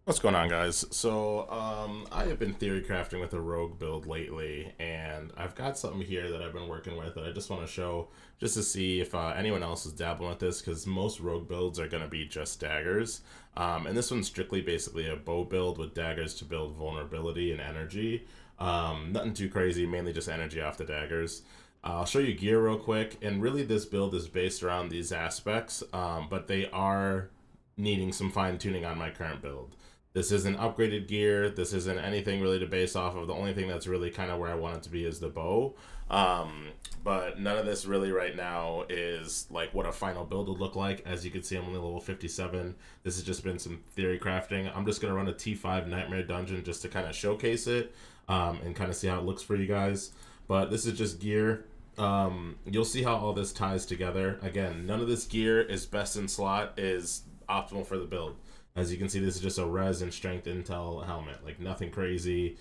What's going on, guys? So, I have been theory crafting with a rogue build lately, and I've got something here that I've been working with that I just want to show just to see if anyone else is dabbling with this, because most rogue builds are going to be just daggers. And this one's strictly basically a bow build with daggers to build vulnerability and energy. Nothing too crazy, mainly just energy off the daggers. I'll show you gear real quick, and really this build is based around these aspects, but they are needing some fine tuning on my current build. This isn't upgraded gear. This isn't anything really to base off of. The only thing that's really kind of where I want it to be is the bow. Um, but none of this really right now is like what a final build would look like. As you can see, I'm only level 57. This has just been some theory crafting. I'm just going to run a T5 Nightmare Dungeon just to kind of showcase it and kind of see how it looks for you guys. But this is just gear. You'll see how all this ties together. Again, none of this gear is best in slot, is optimal for the build. As you can see, this is just a res and strength intel helmet, like nothing crazy.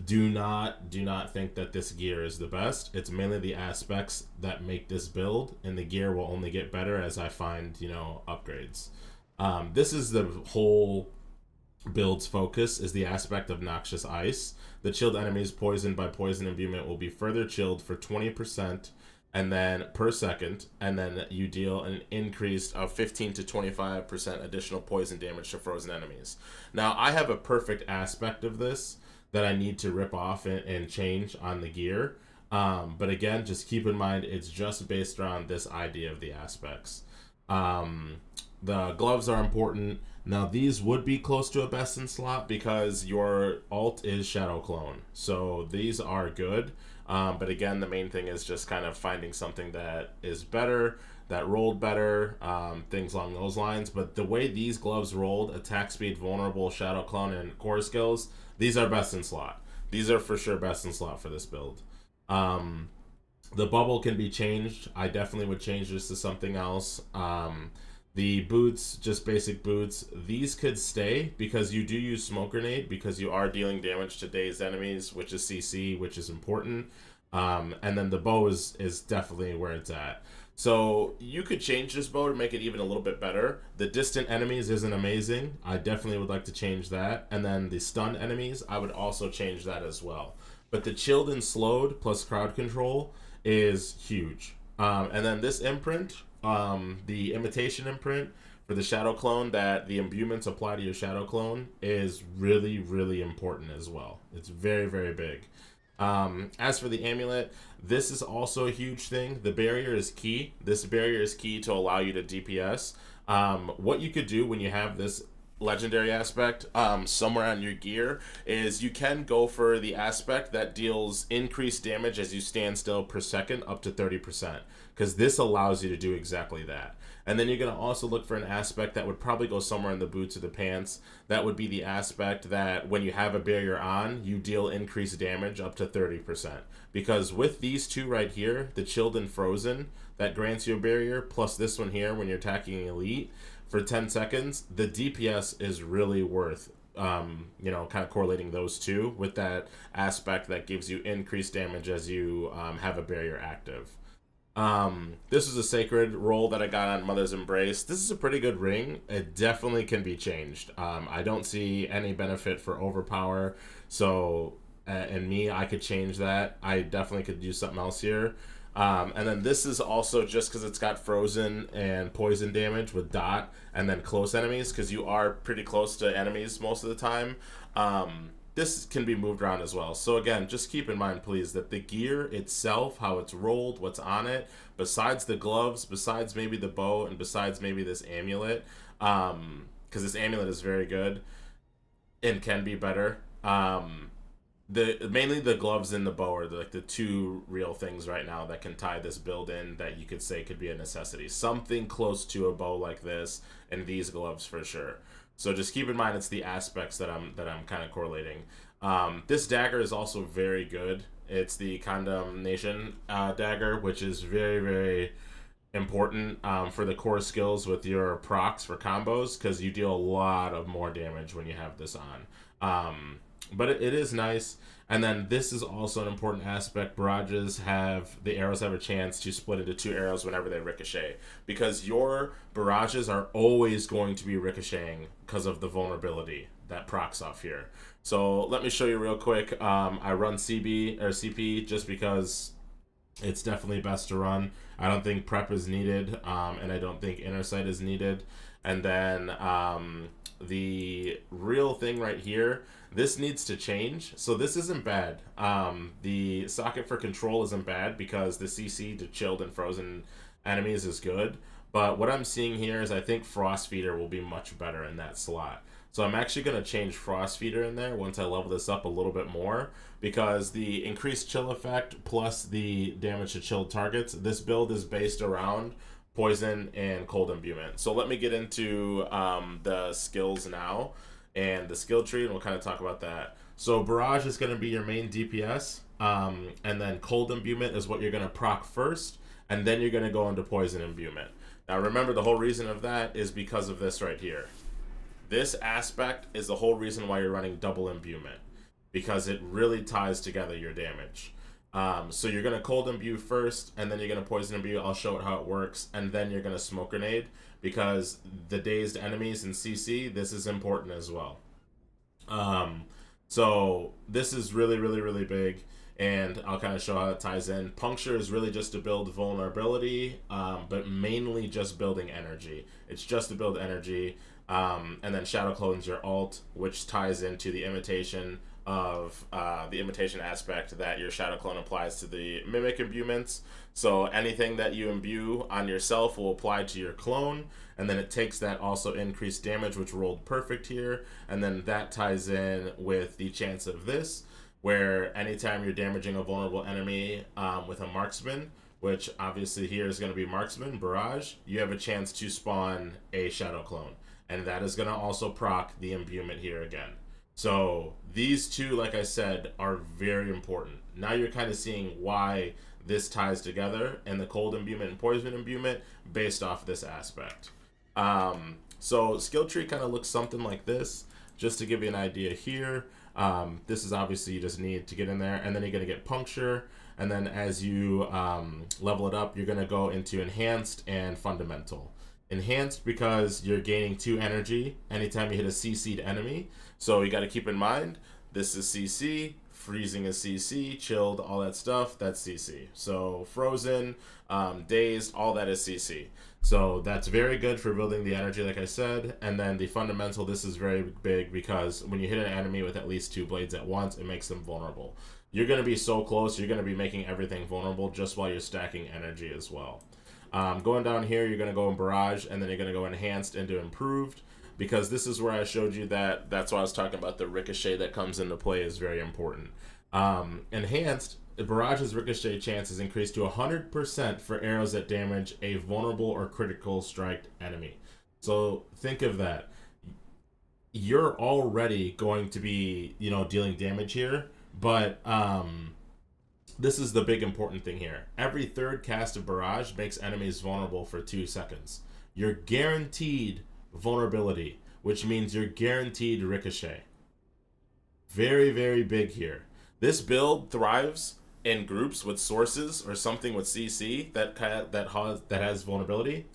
Do not think that this gear is the best. It's mainly the aspects that make this build, and the gear will only get better as I find upgrades. This is the whole build's focus, is the aspect of noxious ice. The chilled enemies poisoned by poison imbuement will be further chilled for 20% and then per second, and then you deal an increase of 15 to 25% additional poison damage to frozen enemies. Now, I have a perfect aspect of this that I need to rip off and change on the gear. But again, just keep in mind it's just based around this idea of the aspects. Um, the gloves are important. Now, these would be close to a best in slot because your alt is Shadow Clone. So these are good. But again, the main thing is just kind of finding something that is better, that rolled better, things along those lines. But the way these gloves rolled, attack speed, vulnerable, Shadow Clone, and core skills, these are best in slot. These are for sure best in slot for this build. Um, the bubble can be changed. I definitely would change this to something else. The boots, just basic boots, these could stay because you do use smoke grenade because you are dealing damage to dazed enemies, which is CC, which is important. And then the bow is definitely where it's at. So you could change this bow to make it even a little bit better. The distant enemies isn't amazing. I definitely would like to change that. And then the stun enemies, I would also change that as well. But the chilled and slowed plus crowd control is huge. And then this imprint, the imitation imprint for the shadow clone that the imbuements apply to your shadow clone is really, really important as well. It's very, very big. As for the amulet, this is also a huge thing. The barrier is key. This barrier is key to allow you to DPS. What you could do when you have this legendary aspect somewhere on your gear is you can go for the aspect that deals increased damage as you stand still per second up to 30%, because this allows you to do exactly that. And then you're going to also look for an aspect that would probably go somewhere in the boots or the pants. That would be the aspect that when you have a barrier on, you deal increased damage up to 30%. Because with these two right here, the chilled and frozen, that grants you a barrier, plus this one here when you're attacking elite, for 10 seconds, the DPS is really worth, kind of correlating those two with that aspect that gives you increased damage as you have a barrier active. This is a sacred roll that I got on Mother's Embrace. This is a pretty good ring. It definitely can be changed. I don't see any benefit for overpower. So, and me, I could change that. I definitely could do something else here. And then this is also just because it's got frozen and poison damage with dot, and then close enemies because you are pretty close to enemies most of the time. This can be moved around as well. So again, just keep in mind, please, that the gear itself, how it's rolled, what's on it, besides the gloves, besides maybe the bow, and besides maybe this amulet, because this amulet is very good and can be better. The mainly the gloves and the bow are like the two real things right now that can tie this build in that you could say could be a necessity. Something close to a bow like this, and these gloves for sure. So just keep in mind it's the aspects that I'm kind of correlating. This dagger is also very good. It's the condemnation dagger, which is very, very important for the core skills with your procs for combos because you deal a lot of more damage when you have this on. But it is nice. And then this is also an important aspect. The arrows have a chance to split into two arrows whenever they ricochet. Because your barrages are always going to be ricocheting because of the vulnerability. that procs off here. So let me show you real quick. I run CB or CP just because it's definitely best to run. I don't think prep is needed, and I don't think inner sight is needed. And then the real thing right here, this needs to change. So this isn't bad. The socket for control isn't bad because the CC to chilled and frozen enemies is good. But what I'm seeing here is I think Frost Feeder will be much better in that slot. So I'm actually going to change Frost Feeder in there once I level this up a little bit more, because the increased chill effect plus the damage to chilled targets, this build is based around poison and cold imbuement. So let me get into the skills now and the skill tree, and we'll kind of talk about that. So Barrage is going to be your main DPS, and then cold imbuement is what you're going to proc first, and then you're going to go into poison imbuement. Now remember, the whole reason of that is because of this right here. This aspect is the whole reason why you're running double imbuement, because it really ties together your damage. So you're going to cold imbue first, and then you're going to poison imbue. I'll show it how it works, and then you're going to smoke grenade, because the dazed enemies in CC, this is important as well. So this is really, really, really big, and I'll kind of show how it ties in. Puncture is really just to build vulnerability, but mainly just building energy. It's just to build energy. And then Shadow Clone's your ult, which ties into the imitation of the imitation aspect that your Shadow Clone applies to the Mimic imbuements. So anything that you imbue on yourself will apply to your clone, and then it takes that also increased damage, which rolled perfect here, and then that ties in with the chance of this, where anytime you're damaging a vulnerable enemy with a marksman, which obviously here is going to be marksman, barrage, you have a chance to spawn a Shadow Clone. And that is going to also proc the imbuement here again. So these two, like I said, are very important. Now you're kind of seeing why this ties together, and the cold imbuement and poison imbuement based off this aspect. So skill tree kind of looks something like this, just to give you an idea here. This is obviously you just need to get in there, and then you're going to get puncture. And then as you level it up, you're going to go into enhanced and fundamental. Enhanced because you're gaining 2 energy anytime you hit a CC'd enemy. So you got to keep in mind, this is CC, freezing is CC, chilled, all that stuff, that's CC. So frozen, dazed, all that is CC. So that's very good for building the energy, like I said. And then the fundamental, this is very big because when you hit an enemy with at least 2 blades at once, it makes them vulnerable. You're going to be so close, you're going to be making everything vulnerable just while you're stacking energy as well. Going down here, you're going to go in Barrage, and then you're going to go Enhanced into Improved, because this is where I showed you that's why I was talking about the ricochet that comes into play is very important. Enhanced, Barrage's ricochet chance is increased to 100% for arrows that damage a vulnerable or critical strike enemy. So think of that. You're already going to be, dealing damage here, but this is the big important thing here. Every third cast of Barrage makes enemies vulnerable for 2 seconds. You're guaranteed vulnerability, which means you're guaranteed ricochet. Very, very big here. This build thrives in groups with sources or something with CC that has vulnerability,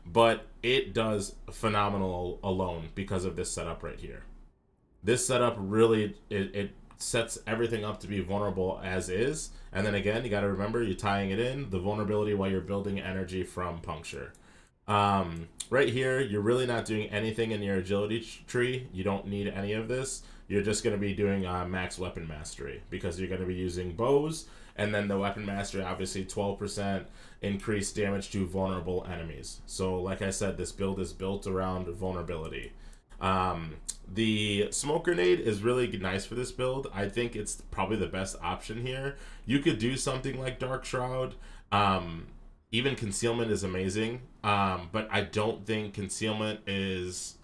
but it does phenomenal alone because of this setup right here. This setup really, it sets everything up to be vulnerable as is, and then again, you got to remember you're tying it in the vulnerability while you're building energy from puncture. Right here, you're really not doing anything in your agility tree. You don't need any of this. You're just going to be doing max weapon mastery, because you're going to be using bows, and then the weapon mastery, obviously 12% increased damage to vulnerable enemies. So like I said, this build is built around vulnerability. The smoke grenade is really nice for this build. I think it's probably the best option here. You could do something like Dark Shroud. Even concealment is amazing, but I don't think concealment is...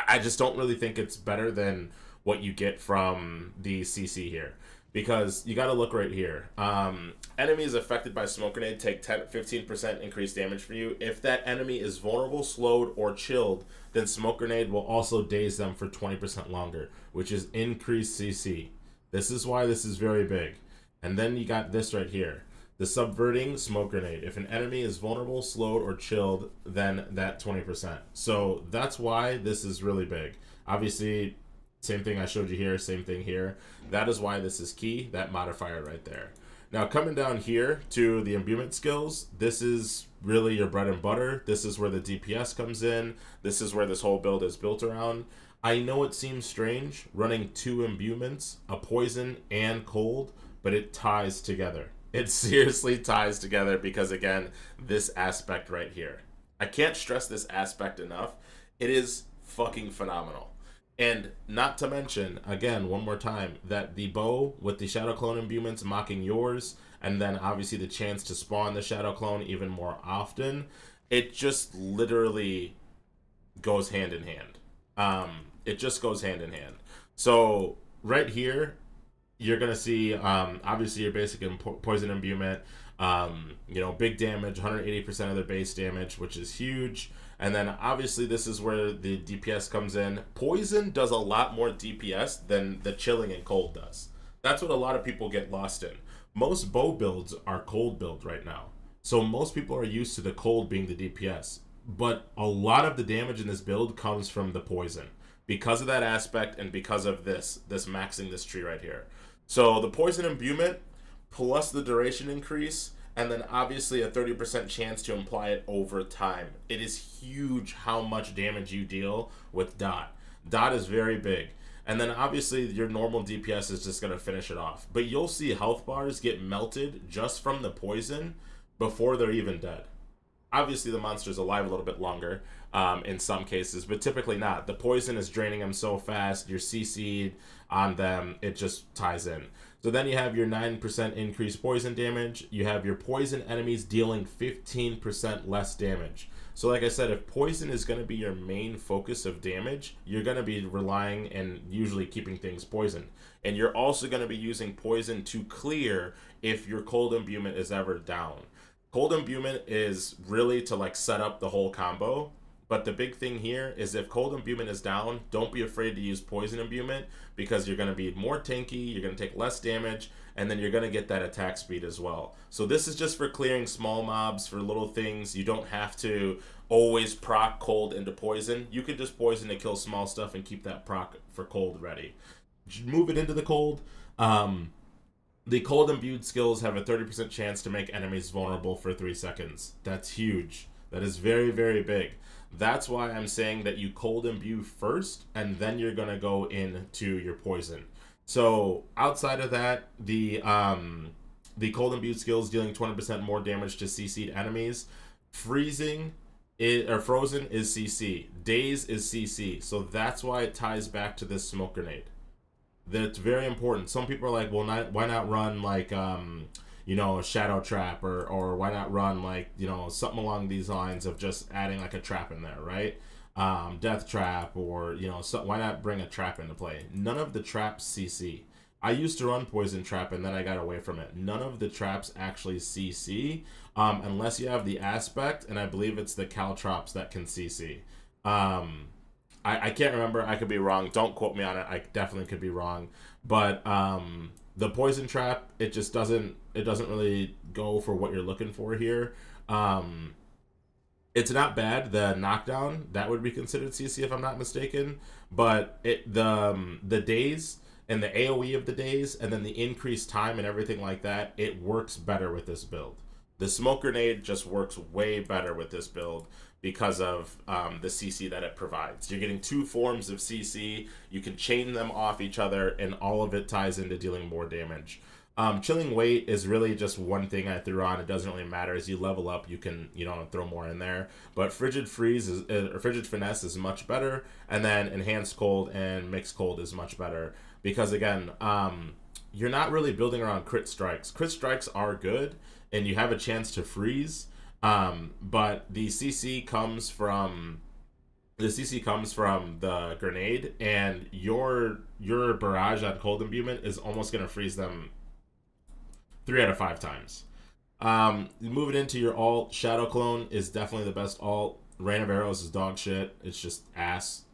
I just don't really think it's better than what you get from the CC here, because you got to look right here. Enemies affected by smoke grenade take 15% increased damage for you. If that enemy is vulnerable, slowed, or chilled, then smoke grenade will also daze them for 20% longer, which is increased CC. This is why this is very big. And then you got this right here. The subverting smoke grenade. If an enemy is vulnerable, slowed, or chilled, then that 20%. So that's why this is really big. Obviously, same thing I showed you here, same thing here. That is why this is key, that modifier right there. Now coming down here to the imbuement skills, this is really your bread and butter. This is where the DPS comes in. This is where this whole build is built around. I know it seems strange running 2 imbuements, a poison and cold, but it ties together. It seriously ties together because, again, this aspect right here. I can't stress this aspect enough. It is fucking phenomenal. And not to mention, again, one more time, that the bow with the Shadow Clone imbuements mocking yours, and then obviously the chance to spawn the Shadow Clone even more often, it just literally goes hand in hand. It just goes hand in hand. So right here, you're gonna see obviously your basic poison imbuement. Big damage, 180% of their base damage, which is huge. And then obviously this is where the DPS comes in. Poison does a lot more DPS than the chilling and cold does. That's what a lot of people get lost in. Most bow builds are cold build right now. So most people are used to the cold being the DPS. But a lot of the damage in this build comes from the poison because of that aspect and because of this maxing this tree right here. So the poison imbuement plus the duration increase, and then obviously a 30% chance to imply it over time. It is huge how much damage you deal with dot. Dot is very big. And then obviously your normal DPS is just going to finish it off. But you'll see health bars get melted just from the poison before they're even dead. Obviously the monster's alive a little bit longer in some cases, but typically not. The poison is draining them so fast, you're CC'd on them, it just ties in. So then you have your 9% increased poison damage. You have your poison enemies dealing 15% less damage. So like I said, if poison is going to be your main focus of damage, you're going to be relying and usually keeping things poisoned. And you're also going to be using poison to clear if your cold imbuement is ever down. Cold imbuement is really to like set up the whole combo. But the big thing here is if cold imbuement is down, don't be afraid to use poison imbuement because you're going to be more tanky, you're going to take less damage, and then you're going to get that attack speed as well. So this is just for clearing small mobs, for little things. You don't have to always proc cold into poison. You can just poison to kill small stuff and keep that proc for cold ready. Move it into the cold. The cold imbued skills have a 30% chance to make enemies vulnerable for 3 seconds. That's huge. That is very, very big. That's why I'm saying that you cold imbue first, and then you're going to go into your poison. So outside of that, the cold imbued skills dealing 20% more damage to CC'd enemies. Frozen is CC. Daze is CC. So that's why it ties back to this smoke grenade. That's very important. Some people are like, well, why not run like a shadow trap or why not run like something along these lines of just adding like a trap in there, right? Death trap or why not bring a trap into play? None of the traps CC. I used to run poison trap and then I got away from it. None of the traps actually CC unless you have the aspect, and I believe it's the caltrops that can CC. I can't remember. I could be wrong. Don't quote me on it. I definitely could be wrong. But the poison trap, it just doesn't really go for what you're looking for here. It's not bad. The knockdown, that would be considered CC if I'm not mistaken. But the days and the AoE of the days and then the increased time and everything like that, it works better with this build. The smoke grenade just works way better with this build because of the CC that it provides. You're getting 2 forms of CC. You can chain them off each other, and all of it ties into dealing more damage. Chilling weight is really just one thing I threw on. It doesn't really matter. As you level up, you can throw more in there. But frigid finesse is much better, and then enhanced cold and mixed cold is much better because again, you're not really building around crit strikes. Crit strikes are good, and you have a chance to freeze. But the CC comes from the grenade, and your barrage on cold imbuement is almost gonna freeze them 3 out of 5 times. Moving into your alt, Shadow Clone is definitely the best alt. Rain of Arrows is dog shit. It's just ass.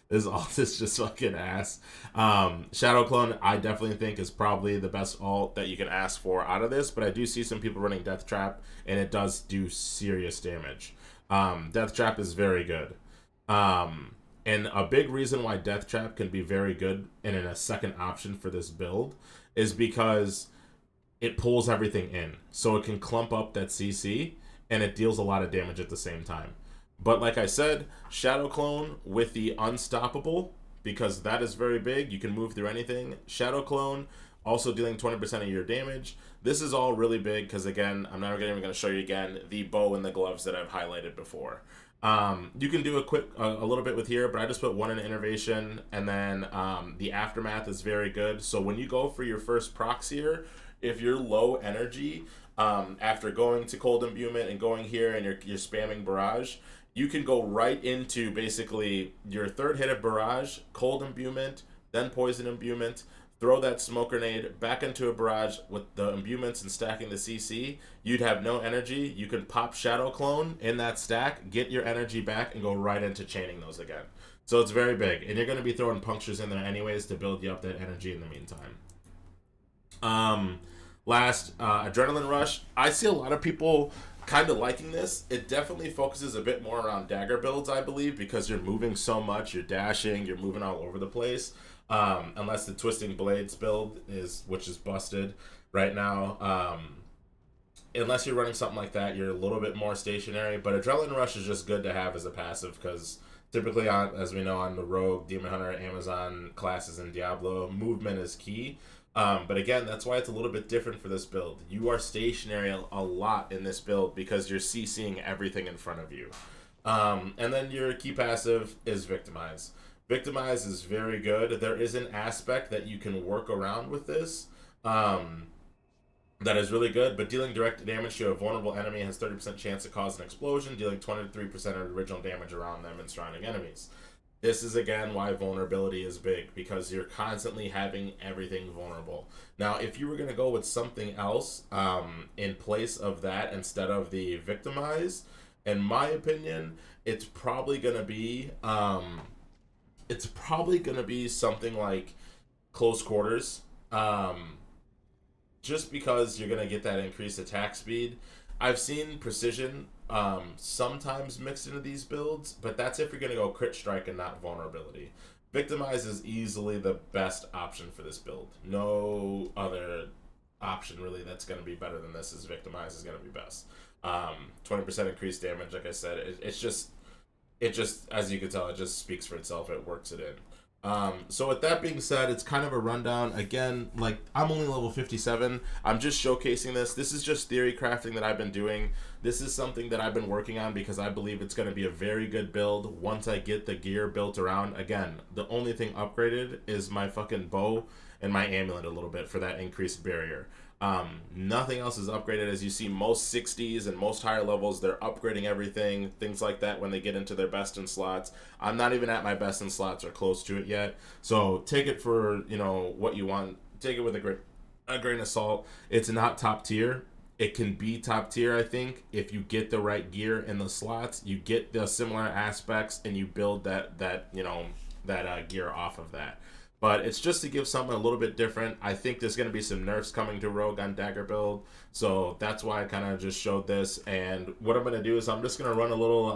Is all this just fucking ass. Shadow Clone, I definitely think is probably the best alt that you can ask for out of this, but I do see some people running Death Trap, and it does do serious damage. Death Trap is very good. And a big reason why Death Trap can be very good and in a second option for this build is because it pulls everything in. So it can clump up that CC and it deals a lot of damage at the same time. But like I said, Shadow Clone with the Unstoppable, because that is very big. You can move through anything. Shadow Clone also dealing 20% of your damage. This is all really big because, again, I'm not even going to show you again the bow and the gloves that I've highlighted before. You can do a little bit with here, but I just put one in Innervation, and then the Aftermath is very good. So when you go for your first procs here, if you're low energy, after going to Cold Imbuement and going here and you're spamming Barrage, you can go right into basically your third hit of Barrage, Cold Imbuement, then Poison Imbuement, throw that Smoke Grenade back into a Barrage with the Imbuements and stacking the CC. You'd have no energy. You can pop Shadow Clone in that stack, get your energy back, and go right into chaining those again. So it's very big. And you're going to be throwing punctures in there anyways to build you up that energy in the meantime. Last, Adrenaline Rush. I see a lot of people kind of liking this. It definitely focuses a bit more around dagger builds, I believe, because you're moving so much, you're dashing, you're moving all over the place. Unless the Twisting Blades build which is busted right now. Unless you're running something like that, you're a little bit more stationary. But Adrenaline Rush is just good to have as a passive because typically, as we know, on the Rogue, Demon Hunter, Amazon classes, and Diablo, movement is key. But again, that's why it's a little bit different for this build. You are stationary a lot in this build because you're CCing everything in front of you. And then your key passive is Victimize. Victimize is very good. There is an aspect that you can work around with this that is really good, but dealing direct damage to a vulnerable enemy has 30% chance to cause an explosion, dealing 23% of original damage around them and surrounding enemies. This is, again, why vulnerability is big, because you're constantly having everything vulnerable. Now, if you were going to go with something else in place of that instead of the Victimize, in my opinion, it's probably going to be something like Close Quarters, just because you're going to get that increased attack speed. I've seen Precision sometimes mixed into these builds, but that's if you're going to go Crit Strike and not Vulnerability. Victimize is easily the best option for this build. No other option really that's going to be better than this is Victimize is going to be best. 20% increased damage, like I said, it just, as you can tell, it just speaks for itself. It works it in. So with that being said, it's kind of a rundown. Again, like, I'm only level 57. I'm just showcasing this. This is just theory crafting that I've been doing. This is something that I've been working on because I believe it's going to be a very good build once I get the gear built around. Again, the only thing upgraded is my fucking bow and my amulet a little bit for that increased barrier. Nothing else is upgraded. As you see, most 60s and most higher levels, they're upgrading everything, things like that when they get into their best in slots. I'm not even at my best in slots or close to it yet. So take it for, what you want. Take it with a grain of salt. It's not top tier. It can be top tier, I think, if you get the right gear in the slots, you get the similar aspects, and you build that gear off of that. But it's just to give something a little bit different. I think there's going to be some nerfs coming to Rogue on Dagger build. So that's why I kind of just showed this. And what I'm going to do is I'm just going to run a little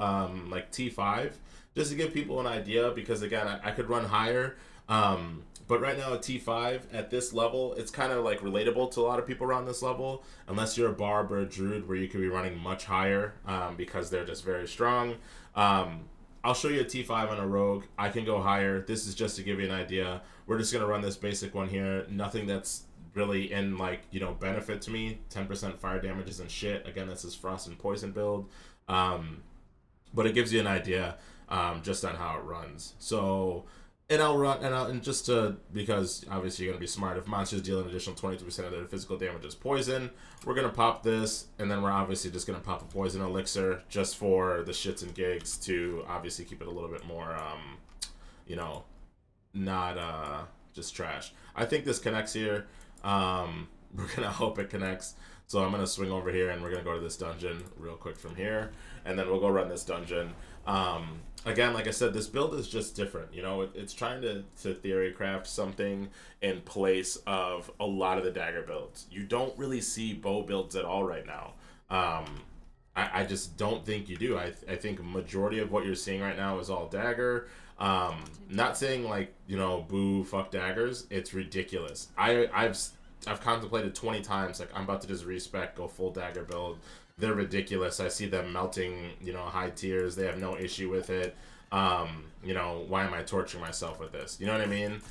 like T5 just to give people an idea. Because, again, I could run higher. But right now at T5 at this level, it's kind of like relatable to a lot of people around this level. Unless you're a Barb or a Druid where you could be running much higher because they're just very strong. I'll show you a T5 on a Rogue. I can go higher. This is just to give you an idea. We're just going to run this basic one here. Nothing that's really in, benefit to me. 10% fire damage isn't shit. Again, this is Frost and Poison build. But it gives you an idea just on how it runs. So, because obviously you're going to be smart. If monsters deal an additional 22% of their physical damage as poison, we're going to pop this, and then we're obviously just going to pop a poison elixir just for the shits and gigs to obviously keep it a little bit more, not just trash. I think this connects here. We're going to hope it connects. So I'm going to swing over here, and we're going to go to this dungeon real quick from here, and then we'll go run this dungeon. again, like I said, this build is just different. You know, it's trying to theory craft something in place of a lot of the dagger builds. You don't really see bow builds at all right now. I just don't think you do. I think majority of what you're seeing right now is all dagger. Not saying like, you know, boo fuck daggers. It's ridiculous. I've contemplated 20 times like I'm about to just respec, go full dagger build. They're ridiculous. I see them melting, you know, high tiers. They have no issue with it. You know, why am I torturing myself with this? You know what I mean?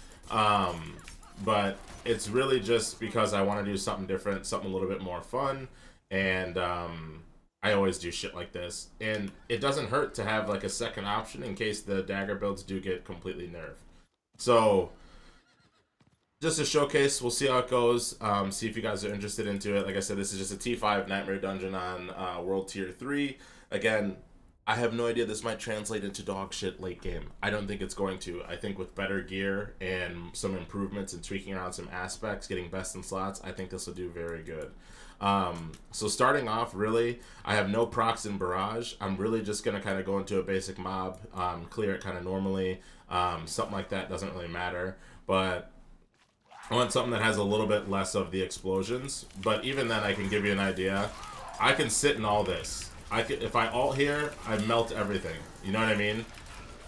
But it's really just because I want to do something different, something a little bit more fun, and I always do shit like this. And it doesn't hurt to have like a second option in case the dagger builds do get completely nerfed. So just a showcase. We'll see how it goes. See if you guys are interested into it. Like I said, this is just a T5 Nightmare Dungeon on World Tier 3. Again, I have no idea this might translate into dog shit late game. I don't think it's going to. I think with better gear and some improvements and tweaking around some aspects, getting best in slots, I think this will do very good. So starting off, really, I have no procs in Barrage. I'm really just going to kind of go into a basic mob, clear it kind of normally. Something like that doesn't really matter. But I want something that has a little bit less of the explosions, but even then I can give you an idea. I can sit in all this. If I ult here, I melt everything. You know what I mean?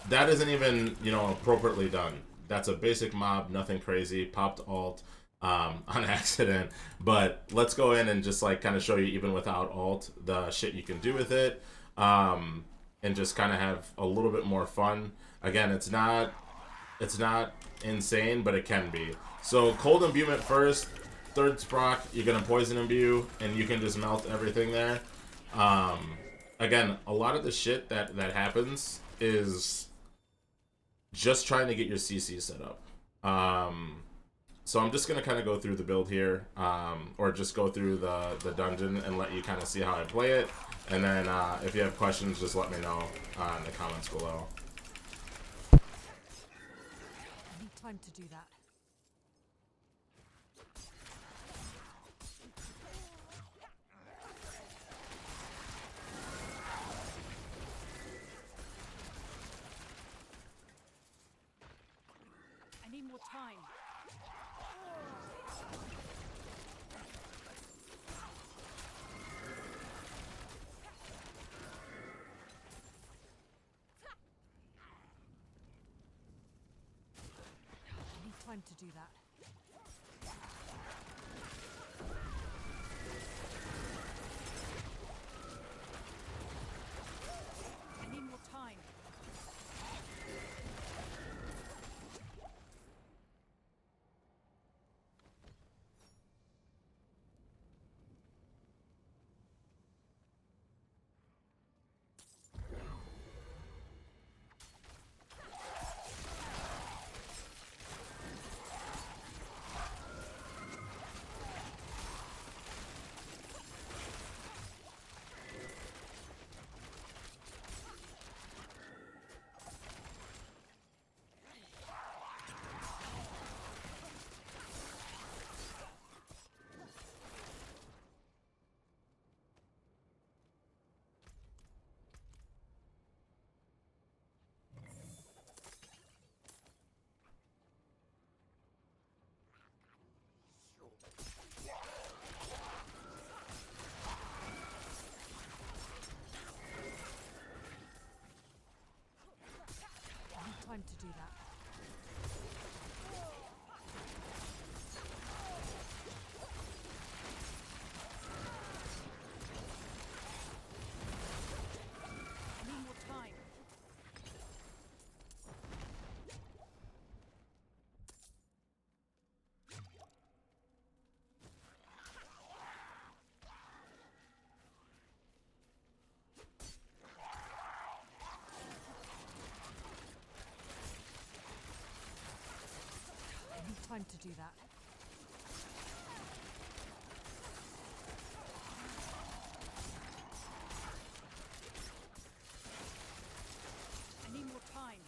That isn't even, you know, appropriately done. That's a basic mob, nothing crazy. Popped ult on accident. But let's go in and just like kind of show you even without ult the shit you can do with it, and just kind of have a little bit more fun. Again, it's not insane, but it can be. So cold imbuement first, third sproc, you're gonna poison imbue, and you can just melt everything there. Again, a lot of the shit that happens is just trying to get your CC set up. So I'm just gonna kind of go through the build here, or just go through the dungeon and let you kind of see how I play it. And then if you have questions, just let me know in the comments below. I need time to do that. I need more time. I need time to do that. I need more time. I need time to do that. I need more time. I need time to do that. I need more time.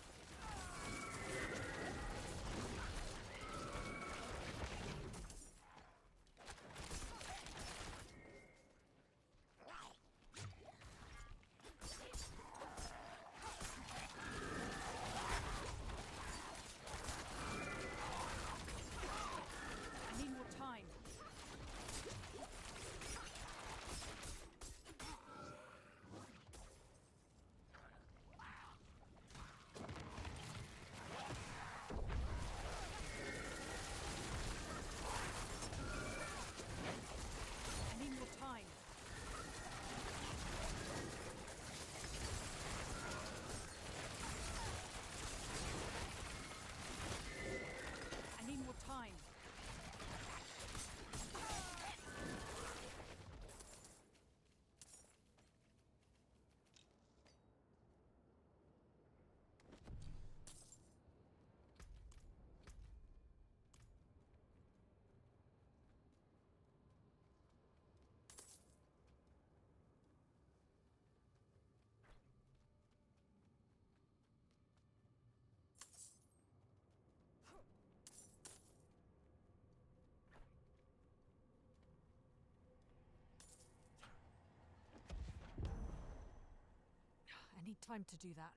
need time to do that.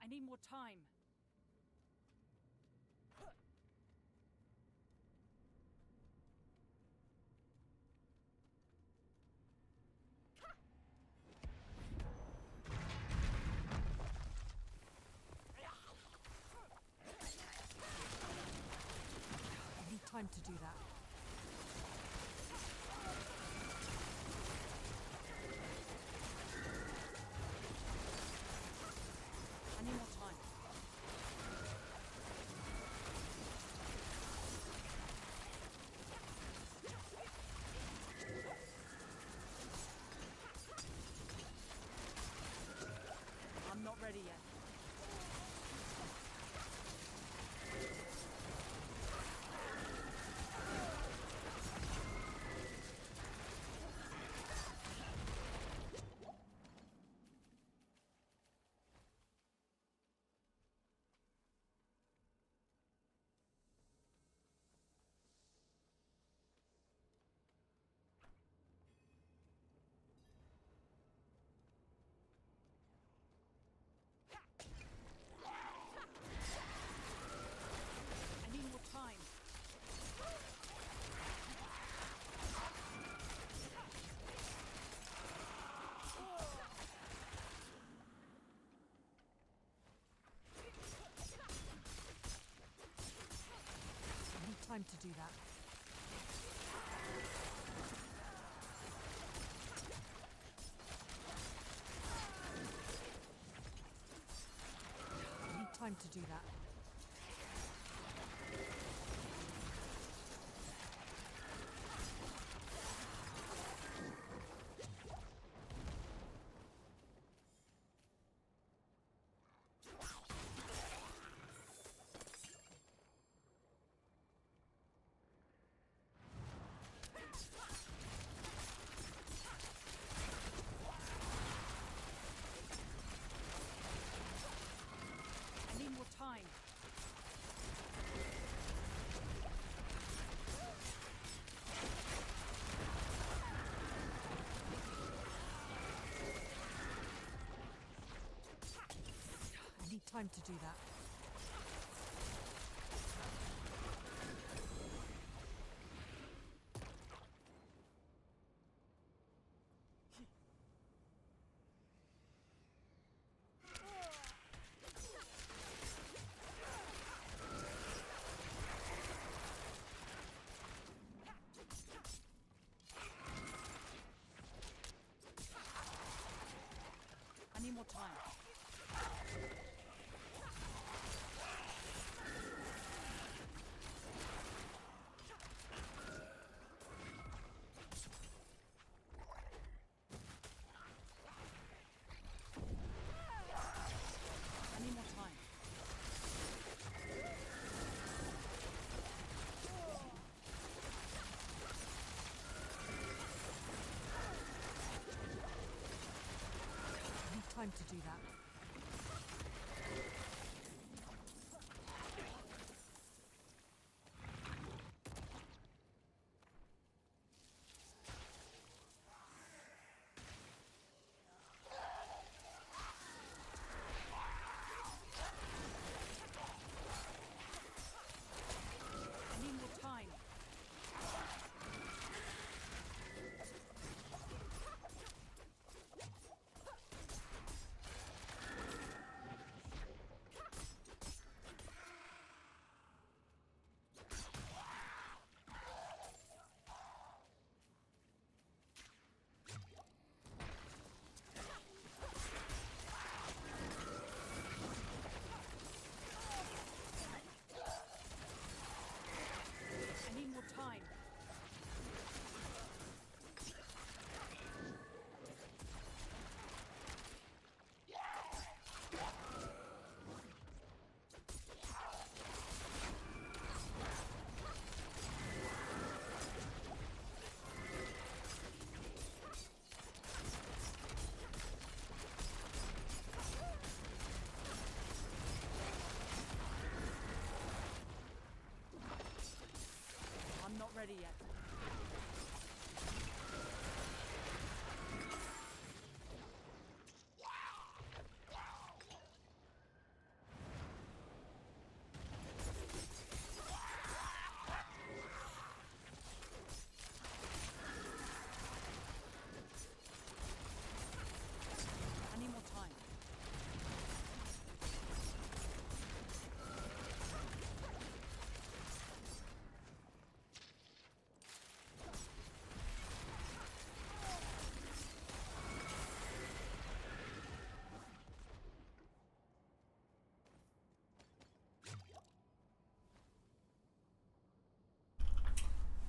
I need more time. I need time to do that. I need more time. I'm not ready yet. I need more time. I need time to do that. I need time to do that. I need more time. I need time to do that. I need more time. I need more time. I need time to do that. I need more time.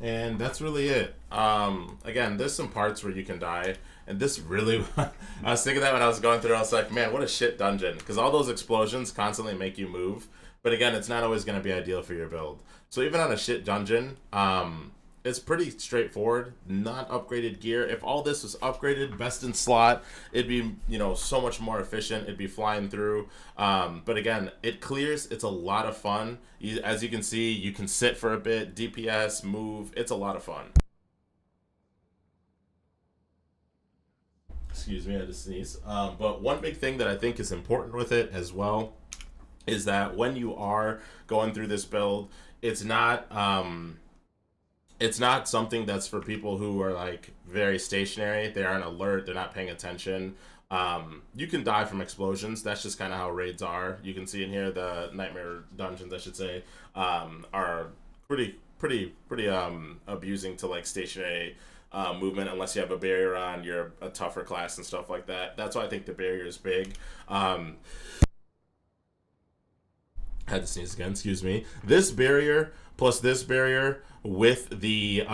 And that's really it. Again, there's some parts where you can die, and this really, I was thinking that when I was going through, I was like, man, what a shit dungeon, because all those explosions constantly make you move, but again, it's not always going to be ideal for your build. So even on a shit dungeon, it's pretty straightforward, not upgraded gear. If all this was upgraded, best in slot, it'd be, you know, so much more efficient. It'd be flying through. But again, it clears. It's a lot of fun. As you can see, you can sit for a bit, DPS, move. It's a lot of fun. Excuse me, I had to sneeze. But one big thing that I think is important with it as well is that when you are going through this build, it's not something that's for people who are like very stationary. They aren't alert. They're not paying attention. You can die from explosions. That's just kind of how raids are. You can see in here the nightmare dungeons, I should say, are pretty abusing to like stationary movement unless you have a barrier on. You're a tougher class and stuff like that. That's why I think the barrier is big. Had to sneeze again. Excuse me. This barrier plus this barrier with the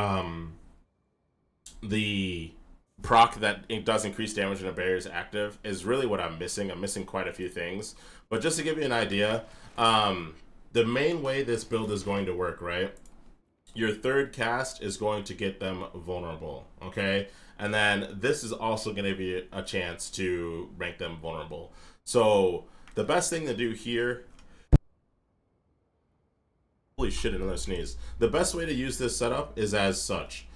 proc that it does increase damage when a barrier is active is really what I'm missing. I'm missing quite a few things. But just to give you an idea, the main way this build is going to work, right? Your third cast is going to get them vulnerable, okay? And then this is also going to be a chance to make them vulnerable. So the best thing to do here... Holy shit, another sneeze. The best way to use this setup is as such.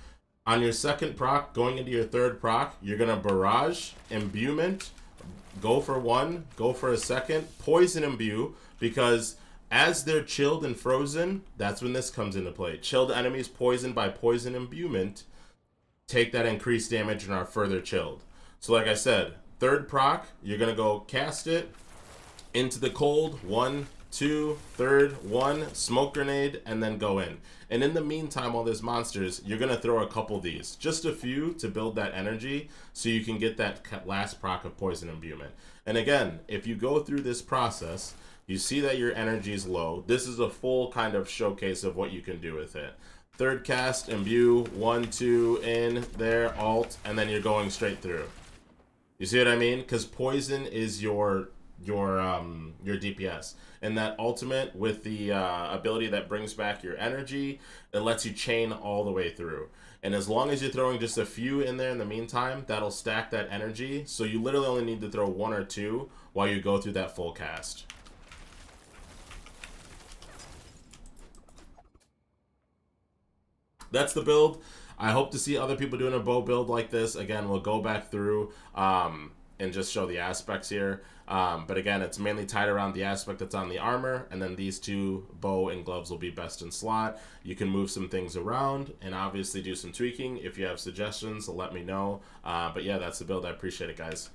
On your second proc, going into your third proc, you're going to barrage, imbuement, go for one, go for a second, poison imbue, because as they're chilled and frozen, that's when this comes into play. Chilled enemies poisoned by poison imbuement take that increased damage and are further chilled. So like I said, third proc, you're going to go cast it into the cold, 1, 2, third, 1, smoke grenade, and then go in. And in the meantime, all these monsters, you're going to throw a couple of these. Just a few to build that energy so you can get that last proc of poison imbuement. And again, if you go through this process, you see that your energy is low. This is a full kind of showcase of what you can do with it. Third cast, imbue, 1, 2, in, there, alt, and then you're going straight through. You see what I mean? Because poison is your DPS, and that ultimate with the ability that brings back your energy, it lets you chain all the way through. And as long as you're throwing just a few in there in the meantime, that'll stack that energy, so you literally only need to throw 1 or 2 while you go through that full cast. That's the build. I hope to see other people doing a bow build like this. Again, we'll go back through and just show the aspects here. But again, it's mainly tied around the aspect that's on the armor, and then these 2 bow and gloves will be best in slot. You can move some things around and obviously do some tweaking. If you have suggestions, let me know. But yeah, that's the build. I appreciate it, guys.